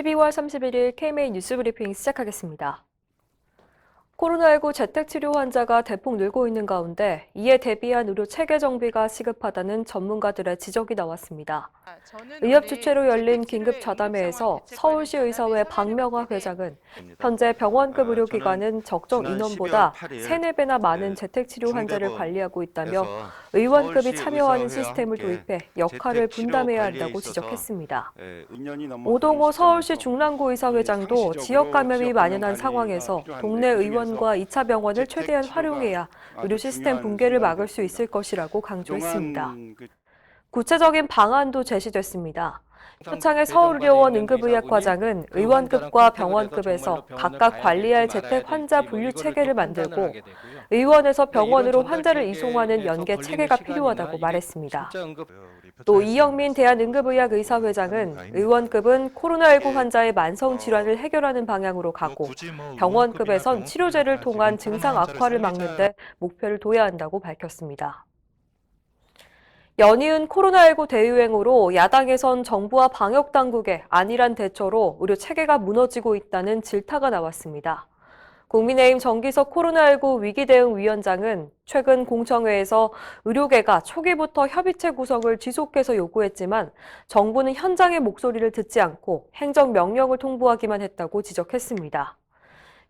12월 31일 KMA 뉴스브리핑 시작하겠습니다. 코로나19 재택치료 환자가 대폭 늘고 있는 가운데 이에 대비한 의료 체계 정비가 시급하다는 전문가들의 지적이 나왔습니다. 의협 주최로 열린 긴급자담회에서 서울시 의사회 박명화 회장은 현재 병원급 의료기관은 적정 인원보다 3, 4배나 많은 재택치료 환자를 관리하고 있다며 의원급이 참여하는 시스템을 도입해 역할을 분담해야 한다고 지적했습니다. 오동호 서울시 중랑구 의사회장도 지역 감염이 만연한 상황에서 동네 의원과 2차 병원을 최대한 활용해야 의료 시스템 붕괴를 막을 수 있을 것이라고 강조했습니다. 구체적인 방안도 제시됐습니다. 표창의 서울의료원 응급의학과장은 의원급과 병원급에서 각각 관리할 재택 환자 분류 체계를 만들고 의원에서 병원으로 환자를 이송하는 연계 체계가 필요하다고 말했습니다. 또 이영민 대한응급의학의사회장은 의원급은 코로나19 환자의 만성 질환을 해결하는 방향으로 가고 병원급에선 치료제를 통한 증상 악화를 막는 데 목표를 둬야 한다고 밝혔습니다. 연이은 코로나19 대유행으로 야당에선 정부와 방역당국의 안일한 대처로 의료 체계가 무너지고 있다는 질타가 나왔습니다. 국민의힘 정기석 코로나19 위기대응위원장은 최근 공청회에서 의료계가 초기부터 협의체 구성을 지속해서 요구했지만 정부는 현장의 목소리를 듣지 않고 행정명령을 통보하기만 했다고 지적했습니다.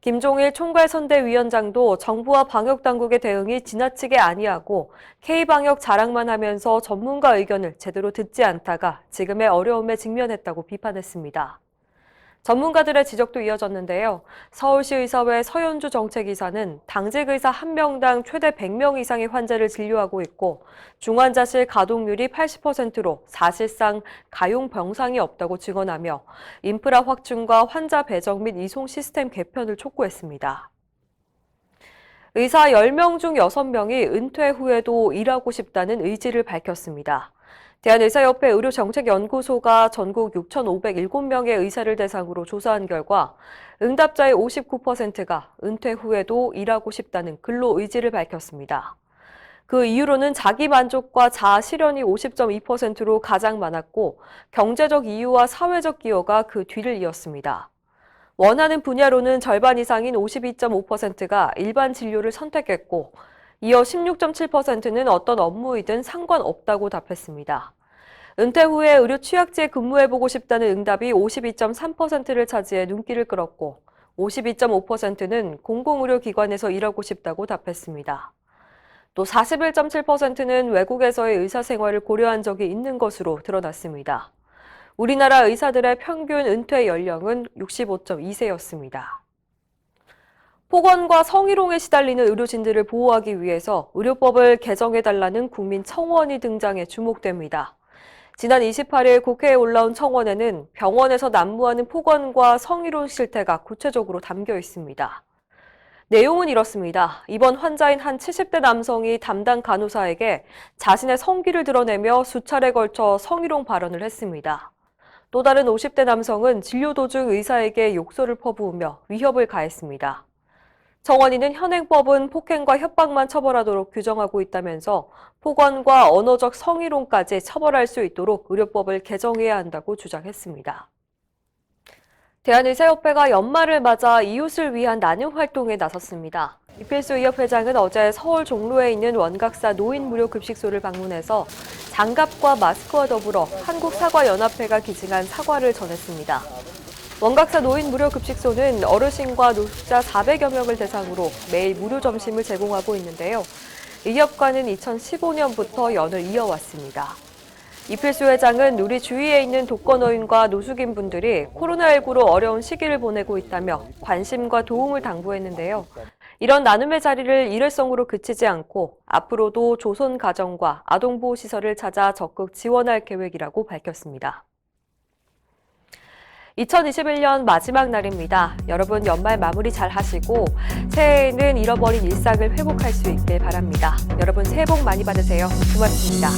김종일 총괄선대위원장도 정부와 방역당국의 대응이 지나치게 아니하고 K방역 자랑만 하면서 전문가 의견을 제대로 듣지 않다가 지금의 어려움에 직면했다고 비판했습니다. 전문가들의 지적도 이어졌는데요. 서울시 의사회 서현주 정책이사는 당직 의사 1명당 최대 100명 이상의 환자를 진료하고 있고 중환자실 가동률이 80%로 사실상 가용 병상이 없다고 증언하며 인프라 확충과 환자 배정 및 이송 시스템 개편을 촉구했습니다. 의사 10명 중 6명이 은퇴 후에도 일하고 싶다는 의지를 밝혔습니다. 대한의사협회 의료정책연구소가 전국 6,507명의 의사를 대상으로 조사한 결과 응답자의 59%가 은퇴 후에도 일하고 싶다는 근로 의지를 밝혔습니다. 그 이유로는 자기 만족과 자아 실현이 50.2%로 가장 많았고 경제적 이유와 사회적 기여가 그 뒤를 이었습니다. 원하는 분야로는 절반 이상인 52.5%가 일반 진료를 선택했고 이어 16.7%는 어떤 업무이든 상관없다고 답했습니다. 은퇴 후에 의료 취약지에 근무해보고 싶다는 응답이 52.3%를 차지해 눈길을 끌었고 52.5%는 공공의료기관에서 일하고 싶다고 답했습니다. 또 41.7%는 외국에서의 의사생활을 고려한 적이 있는 것으로 드러났습니다. 우리나라 의사들의 평균 은퇴 연령은 65.2세였습니다. 폭언과 성희롱에 시달리는 의료진들을 보호하기 위해서 의료법을 개정해달라는 국민 청원이 등장해 주목됩니다. 지난 28일 국회에 올라온 청원에는 병원에서 난무하는 폭언과 성희롱 실태가 구체적으로 담겨 있습니다. 내용은 이렇습니다. 이번 환자인 한 70대 남성이 담당 간호사에게 자신의 성기를 드러내며 수차례 걸쳐 성희롱 발언을 했습니다. 또 다른 50대 남성은 진료 도중 의사에게 욕설을 퍼부으며 위협을 가했습니다. 청원인은 현행법은 폭행과 협박만 처벌하도록 규정하고 있다면서 폭언과 언어적 성희롱까지 처벌할 수 있도록 의료법을 개정해야 한다고 주장했습니다. 대한의사협회가 연말을 맞아 이웃을 위한 나눔 활동에 나섰습니다. 이필수 의협회장은 어제 서울 종로에 있는 원각사 노인 무료 급식소를 방문해서 장갑과 마스크와 더불어 한국사과연합회가 기증한 사과를 전했습니다. 원각사 노인 무료 급식소는 어르신과 노숙자 400여 명을 대상으로 매일 무료 점심을 제공하고 있는데요. 이 협과는 2015년부터 연을 이어왔습니다. 이필수 회장은 우리 주위에 있는 독거노인과 노숙인분들이 코로나19로 어려운 시기를 보내고 있다며 관심과 도움을 당부했는데요. 이런 나눔의 자리를 일회성으로 그치지 않고 앞으로도 조선가정과 아동보호시설을 찾아 적극 지원할 계획이라고 밝혔습니다. 2021년 마지막 날입니다. 여러분 연말 마무리 잘 하시고 새해에는 잃어버린 일상을 회복할 수 있길 바랍니다. 여러분 새해 복 많이 받으세요. 고맙습니다.